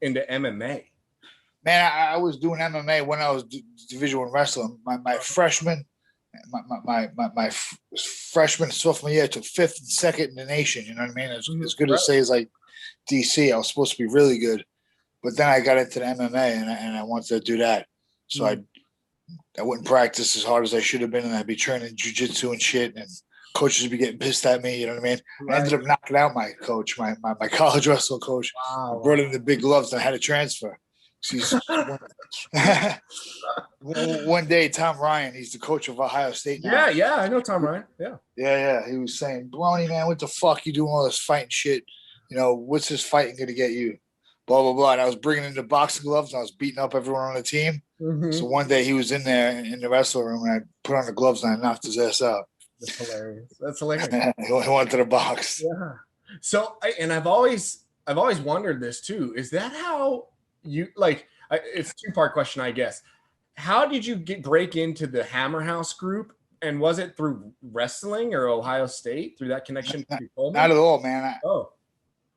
into MMA? Man, I was doing MMA when I was Division I wrestling. My freshman, my freshman sophomore year, I took 5th and 2nd in the nation. You know what I mean? As good as say as like DC. I was supposed to be really good, but then I got into the MMA and I wanted to do that. So I wouldn't practice as hard as I should have been, and I'd be training jujitsu and shit, and coaches would be getting pissed at me. You know what I mean? Right. I ended up knocking out my coach, my college wrestling coach. Wow. I brought him the big gloves, and I had to transfer. One day, Tom Ryan, he's the coach of Ohio State now. Yeah, I know Tom Ryan. Yeah. He was saying, Baroni, man, what the fuck you doing all this fighting shit? You know, what's this fighting going to get you? Blah, blah, blah. And I was bringing in the boxing gloves, and I was beating up everyone on the team. Mm-hmm. So one day he was in there in the wrestling room, and I put on the gloves, and I knocked his ass out. That's hilarious. He went to the box. Yeah. So, I've always wondered this too. Is that how you like? It's a 2-part question, I guess. How did you break into the Hammer House group? And was it through wrestling or Ohio State, through that connection? Not at all, man.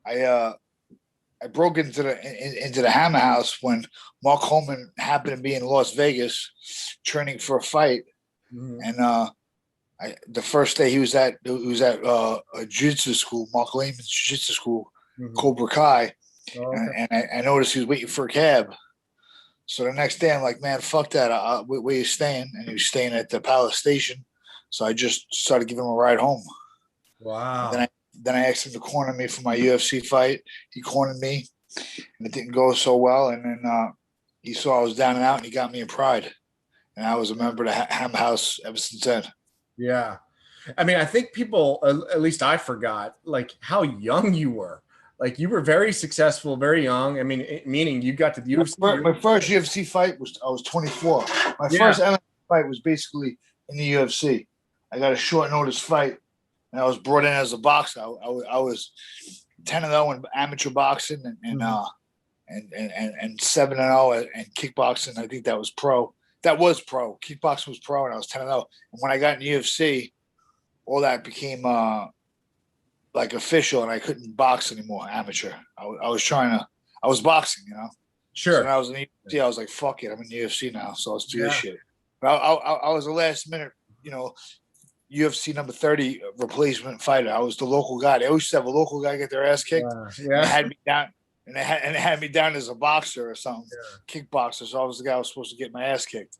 I broke into the Hammer House when Mark Coleman happened to be in Las Vegas training for a fight, and the first day he was at a jiu-jitsu school, Mark Lehman's jiu-jitsu school, Cobra Kai, and I noticed he was waiting for a cab. So the next day I'm like, man, fuck that. Where you staying? And he was staying at the Palace Station. So I just started giving him a ride home. Wow. And then I asked him to corner me for my UFC fight. He cornered me, and it didn't go so well. And then he saw I was down and out, and he got me in Pride. And I was a member of the Hammer House ever since then. Yeah. I mean, I think people, at least I forgot, like how young you were. Like you were very successful, very young. I mean, meaning you got to the UFC. My first UFC fight I was 24. My first MMA fight was basically in the UFC. I got a short notice fight, and I was brought in as a boxer. I was 10-0 in amateur boxing and 7-0 in kickboxing. I think that was pro. That was pro. Kickboxing was pro, and I was 10-0. And when I got in UFC, all that became like official, and I couldn't box anymore, amateur. I was boxing, you know? Sure. So when I was in the UFC, I was like, fuck it, I'm in the UFC now, so let's do this shit. But I was a last minute, you know, UFC number 30 replacement fighter. I was the local guy. They always used to have a local guy get their ass kicked. And they had me down, and they had me down as a boxer or something, kickboxer. So I was the guy who was supposed to get my ass kicked.